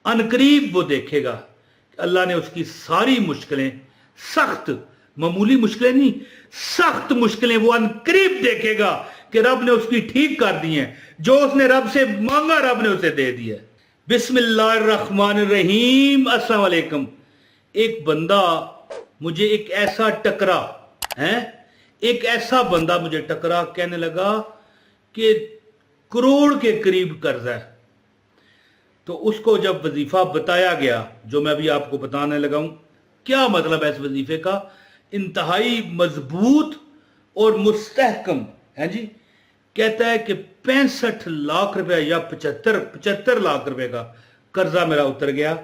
अनकरीब वो देखेगा कि अल्लाह ने उसकी सारी मुश्किलें, सख्त, मामूली मुश्किलें नहीं, सख्त मुश्किलें वो अनकरीब देखेगा कि रब ने उसकी ठीक कर दी हैं। जो उसने रब से मांगा रब ने उसे दे दिया। बिस्मिल्लाहिर्रहमानिर्रहीम। अस्सलाम वालेकुम। एक बंदा मुझे एक ऐसा टकरा है, एक ऐसा बंदा मुझे टकरा, कहने लगा कि करोड़ के करीब कर्जा है। तो उसको जब वजीफा बताया गया, जो मैं अभी आपको बताने लगा हूं, क्या मतलब है इस वजीफे का, इंतहाई मजबूत और मुस्तहकम है जी। कहता है कि 65 लाख रुपए या 75 लाख रुपए का कर्जा मेरा उतर गया।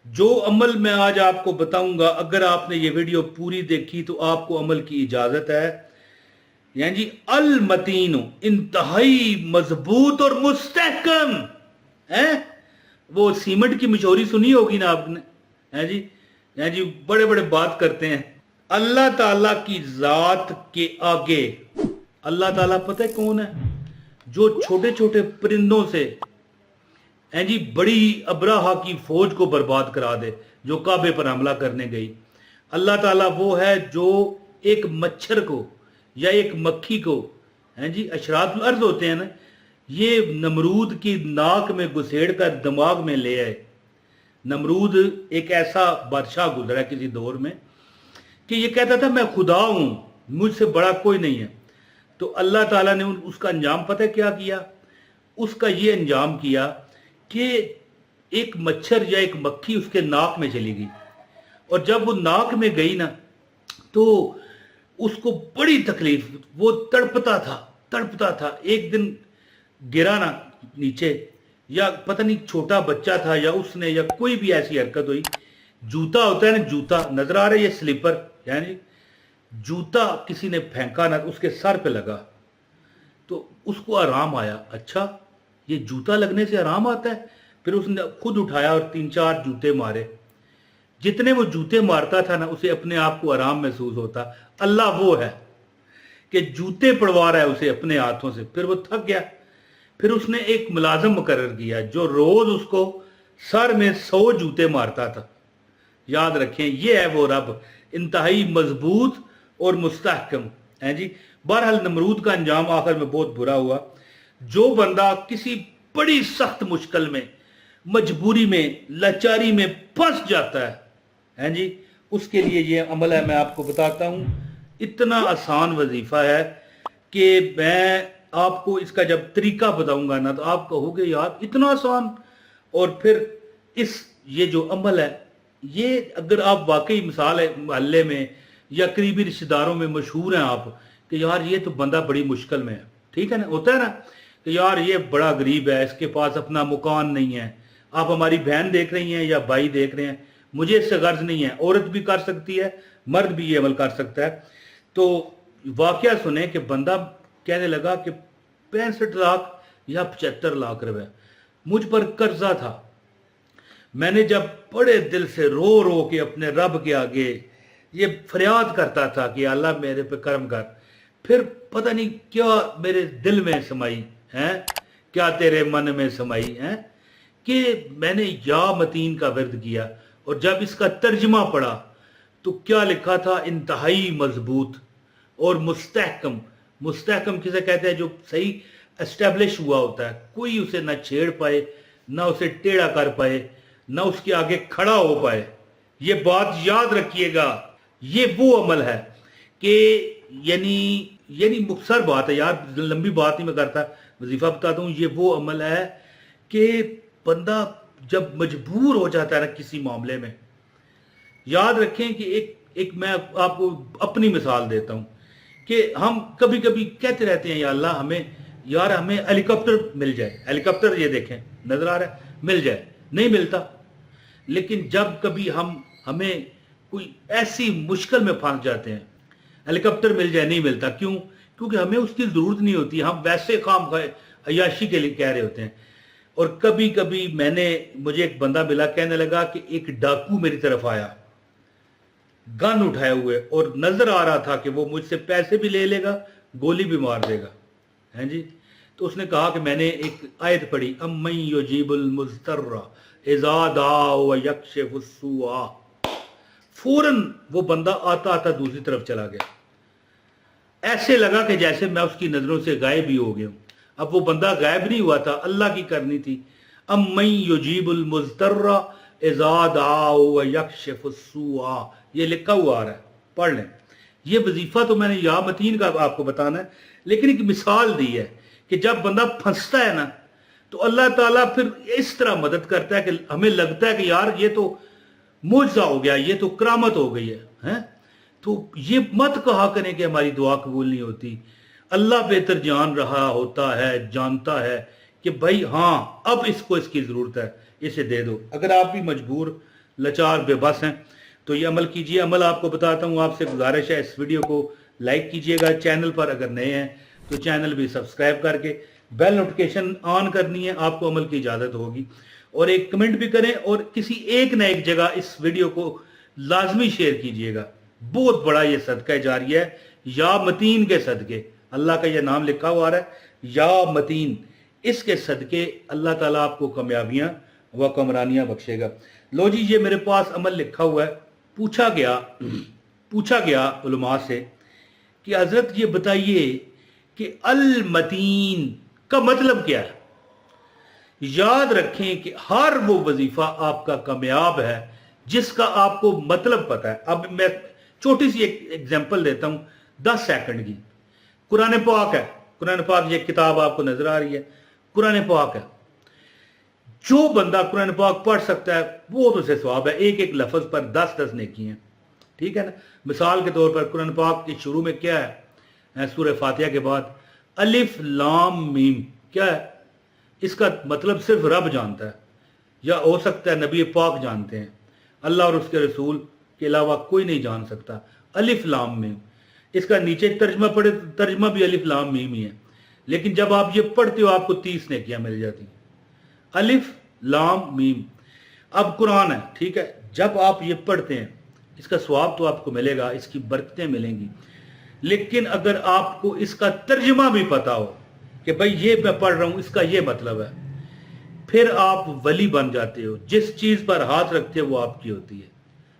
जो अमल मैं आज आपको बताऊंगा, अगर आपने ये वीडियो पूरी देखी तो आपको अमल की इजाजत है। यानी जी अल मतीनो, इंतहाई मजबूत और मुस्तहकम है। वो सीमेंट की मशहूरी सुनी होगी ना आपने, है जी। यानी जी बड़े बड़े बात करते हैं। अल्लाह ताला की जात के आगे अल्लाह ताला पता है कौन है? जो छोटे छोटे परिंदों से हैं जी बड़ी अब्राहा की फौज को बर्बाद करा दे, जो काबे पर हमला करने गई। अल्लाह ताला वो है जो एक मच्छर को या एक मक्खी को, हैं जी, अशरातुल अर्ज़ होते हैं ना, ये नमरूद की नाक में घुसेड़ कर दिमाग में ले आए। नमरूद एक ऐसा बादशाह गुजरा किसी दौर में कि ये कहता था मैं खुदा हूं, मुझसे बड़ा कोई नहीं है। तो अल्लाह ताला ने उसका अंजाम पता है क्या किया? उसका ये अंजाम किया कि एक मच्छर या एक मक्खी उसके नाक में चली गई, और जब वो नाक में गई ना तो उसको बड़ी तकलीफ, वो तड़पता था। एक दिन गिरा ना नीचे, या पता नहीं छोटा बच्चा था या उसने या कोई भी ऐसी हरकत हुई, जूता होता है ना, जूता नजर आ रहा है, ये स्लीपर, यानी जूता किसी ने फेंका ना, उसके सर पे लगा तो उसको आराम आया। अच्छा, ये जूता लगने से आराम आता है? फिर उसने खुद उठाया और 3-4 जूते मारे। जितने वो जूते मारता था ना, उसे अपने आप को आराम महसूस होता। अल्लाह वो है कि जूते पड़वा रहा है उसे अपने हाथों से। फिर वो थक गया, फिर उसने एक मुलाजिम मुकर्रर किया जो रोज उसको सर में 100 जूते मारता था। याद रखें, ये है वो रब, इंतहाई मजबूत और मुस्तहकम है जी। बहरहाल नमरूद का अंजाम आखिर में बहुत बुरा हुआ। जो बंदा किसी बड़ी सख्त मुश्किल में, मजबूरी में, लाचारी में फंस जाता है जी, उसके लिए ये अमल है, मैं आपको बताता हूं। इतना आसान वजीफा है कि मैं आपको इसका जब तरीका बताऊंगा ना तो आप कहोगे यार इतना आसान। और फिर ये जो अमल है, ये अगर आप वाकई मिसाल है मोहल्ले में या करीबी रिश्तेदारों में मशहूर हैं आप कि यार ये तो बंदा बड़ी मुश्किल में है, ठीक है ना, होता है ना कि यार ये बड़ा गरीब है, इसके पास अपना मकान नहीं है। आप हमारी बहन देख रही हैं या भाई देख रहे हैं, मुझे इससे गर्ज नहीं है। औरत भी कर सकती है, मर्द भी ये अमल कर सकता है। तो वाकया सुने कि बंदा कहने लगा कि 65 लाख या 75 लाख रुपए मुझ पर कर्जा था। मैंने जब बड़े दिल से रो रो के अपने रब के आगे ये फरियाद करता था कि अल्लाह मेरे पे करम कर, फिर पता नहीं क्या मेरे दिल में समाई है, क्या तेरे मन में समाई है कि मैंने या मतीन का विर्द किया। और जब इसका तर्जमा पढ़ा तो क्या लिखा था? इंतहाई मजबूत और मुस्तहकम। मुस्तहकम किसे कहते हैं? जो सही एस्टेब्लिश हुआ होता है, कोई उसे ना छेड़ पाए, ना उसे टेढ़ा कर पाए, ना उसके आगे खड़ा हो पाए। ये बात याद रखिएगा। ये वो अमल है कि यानी मुख्तसर बात है यार, लंबी बात नहीं मैं करता, वजीफा बताता हूँ। ये वो अमल है कि बंदा जब मजबूर हो जाता है ना किसी मामले में, याद रखें कि एक मैं आपको अपनी मिसाल देता हूँ कि हम कभी कभी कहते रहते हैं या अल्लाह हमें हेलीकॉप्टर मिल जाए। हेलीकॉप्टर ये देखें नजर आ रहा है, मिल जाए, नहीं मिलता। लेकिन जब कभी हमें कोई ऐसी मुश्किल में फंस जाते हैं, हेलीकॉप्टर मिल जाए, नहीं मिलता। क्यों? क्योंकि हमें उसकी जरूरत नहीं होती, हम वैसे काम अय्याशी के लिए कह रहे होते हैं। और कभी कभी मुझे एक बंदा मिला, कहने लगा कि एक डाकू मेरी तरफ आया गन उठाए हुए, और नजर आ रहा था कि वो मुझसे पैसे भी ले लेगा, गोली भी मार देगा, हैं जी। तो उसने कहा कि मैंने एक आयत पढ़ी, अम्मन युजीबुल मुज़तर्रा इज़ा दाअ व यक्शिफु स्सूअ, फौरन वो बंदा आता आता दूसरी तरफ चला गया। ऐसे लगा कि जैसे मैं उसकी नजरों से गायब ही हो गया हूं। अब वो बंदा गायब नहीं हुआ था, अल्लाह की करनी थी। अम्मन युजीबुल मुज़्तर्रा इज़ा दाअ व यक्शिफु स्सूअ, ये लिखा हुआ आ रहा है, पढ़ लें। ये वजीफा तो मैंने या मतीन का आपको बताना है, लेकिन एक मिसाल दी है कि जब बंदा फंसता है ना तो अल्लाह ताला फिर इस तरह मदद करता है कि हमें लगता है कि यार ये तो मुआजा हो गया, ये तो करामत हो गई है, हैं? तो ये मत कहा करें कि हमारी दुआ कबूल नहीं होती। अल्लाह बेहतर जान रहा होता है, जानता है कि भाई हाँ अब इसको इसकी ज़रूरत है, इसे दे दो। अगर आप भी मजबूर, लाचार, बेबस हैं तो ये अमल कीजिए। अमल आपको बताता हूँ, आपसे गुजारिश है इस वीडियो को लाइक कीजिएगा। चैनल पर अगर नए हैं तो चैनल भी सब्सक्राइब करके बेल नोटिफिकेशन ऑन करनी है, आपको अमल की इजाज़त होगी। और एक कमेंट भी करें और किसी एक न एक जगह इस वीडियो को लाजमी शेयर कीजिएगा। बहुत बड़ा ये सदका जारिया है, या मतीन के सदके, अल्लाह का ये नाम लिखा हुआ है या मतीन, इसके सदके अल्लाह ताला आपको कामयाबियां व कमरानियां बख्शेगा। लो जी, ये मेरे पास अमल लिखा हुआ है। पूछा गया उलमा से कि हजरत ये बताइए कि अल मतीन का मतलब क्या है। याद रखें कि हर वो वजीफा आपका कामयाब है जिसका आपको मतलब पता है। अब मैं छोटी सी एक एग्जांपल देता हूं 10 सेकंड की। कुरान पाक है, कुरान पाक, ये किताब आपको नजर आ रही है, कुरान पाक है। जो बंदा कुरान पाक पढ़ सकता है वो तो उसे सवाब है। एक एक लफ्ज पर 10-10 नेकी हैं, ठीक है ना। मिसाल के तौर पर कुरान पाक के शुरू में क्या है, सूरह फातिहा के बाद अलिफ लाम मीम क्या है, इसका मतलब सिर्फ रब जानता है, या हो सकता है नबी पाक जानते हैं, अल्लाह और उसके रसूल के अलावा कोई नहीं जान सकता। अलिफ लाम मीम, इसका नीचे तर्जमा पढ़े, तर्जमा भी अलिफ लाम मीम ही है, लेकिन जब आप ये पढ़ते हो आपको 30 नेकियां मिल जाती हैं। अलिफ लाम मीम, अब कुरान है, ठीक है। जब आप ये पढ़ते हैं इसका सवाब तो आपको मिलेगा, इसकी बरकतें मिलेंगी, लेकिन अगर आपको इसका तर्जमा भी पता हो कि भाई ये मैं पढ़ रहा हूं इसका ये मतलब है, फिर आप वली बन जाते हो। जिस चीज पर हाथ रखते हो वो आपकी होती है।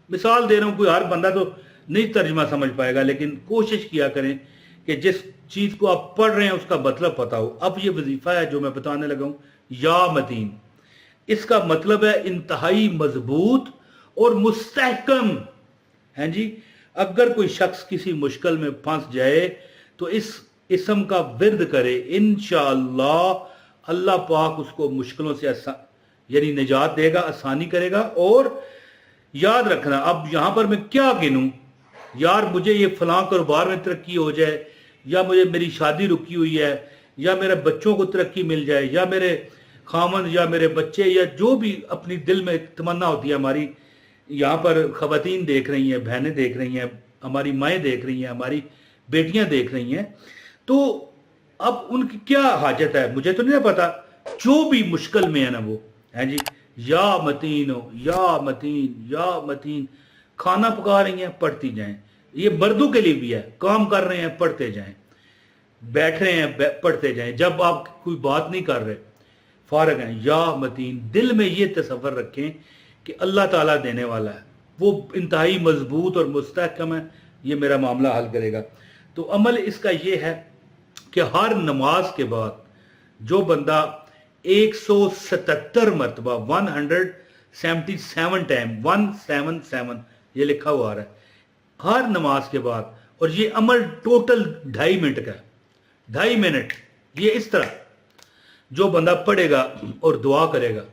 मिसाल दे रहा हूं, कोई हर बंदा तो नहीं तर्जमा समझ पाएगा, लेकिन कोशिश किया करें कि जिस चीज को आप पढ़ रहे हैं उसका मतलब पता हो। अब ये वजीफा है जो मैं बताने लगा हूं, या मतीन, इसका मतलब है इंतहाई मजबूत और मुस्तहकम है जी। अगर कोई शख्स किसी मुश्किल में फंस जाए तो इस इस्म का विर्द करे, इंशाअल्लाह अल्लाह पाक उसको मुश्किलों से यानी निजात देगा, आसानी करेगा। और याद रखना, अब यहां पर मैं क्या गिनूं, यार मुझे ये फलां कारोबार में तरक्की हो जाए, या मुझे मेरी शादी रुकी हुई है, या मेरे बच्चों को तरक्की मिल जाए, या मेरे खामन या मेरे बच्चे, या जो भी अपनी दिल में तमन्ना होती है। हमारी यहाँ पर खवातीन देख रही हैं, बहनें देख रही हैं, हमारी माएँ देख रही हैं, हमारी बेटियां देख रही हैं, तो अब उनकी क्या हाजत है मुझे तो नहीं पता। जो भी मुश्किल में है ना वो है जी, या मतीन हो, या मतीन, या मतीन। खाना पका रही हैं, पढ़ती जाएं। ये मर्दों के लिए भी है, काम कर रहे हैं, पढ़ते जाएं, बैठ रहे हैं, पढ़ते जाएं। जब आप कोई बात नहीं कर रहे, फारग हैं, या मतीन। दिल में ये तसव्वुर रखें कि अल्लाह ताला देने वाला है, वो इंतहाई मजबूत और मुस्तहकम है, ये मेरा मामला हल करेगा। तो अमल इसका ये है कि हर नमाज के बाद जो बंदा 177 मरतबा 177 टाइम 177 ये लिखा हुआ आ रहा है हर नमाज के बाद, और ये अमल टोटल 2.5 मिनट का है, 2.5 मिनट। ये इस तरह जो बंदा पढ़ेगा और दुआ करेगा,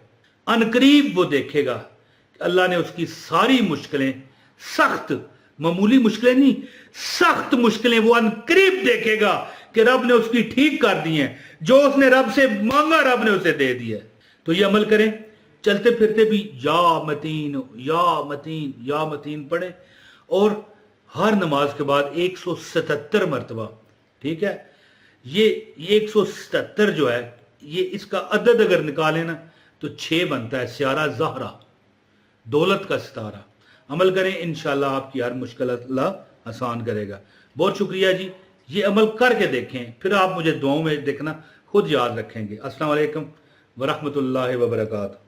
अनकरीब वो देखेगा कि अल्लाह ने उसकी सारी मुश्किलें, सख्त मामूली मुश्किलें नहीं, सख्त मुश्किलें वो अनकरीब देखेगा कि रब ने उसकी ठीक कर दी हैं। जो उसने रब से मांगा रब ने उसे दे दिया। तो ये अमल करें, चलते फिरते भी या मतीन, या मतीन, या मतीन पढ़ें, और हर नमाज के बाद 177 मरतबा, ठीक है। ये 177 जो है, ये इसका अदद अगर निकालें ना तो 6 बनता है, स्यारा ज़हरा, दौलत का सितारा। अमल करें, इंशाल्लाह आपकी हर मुश्किल अल्लाह आसान करेगा। बहुत शुक्रिया जी, ये अमल करके देखें, फिर आप मुझे दुआओं में देखना, खुद याद रखेंगे। अस्सलाम वालेकुम व रहमतुल्लाहि व बरकातहू।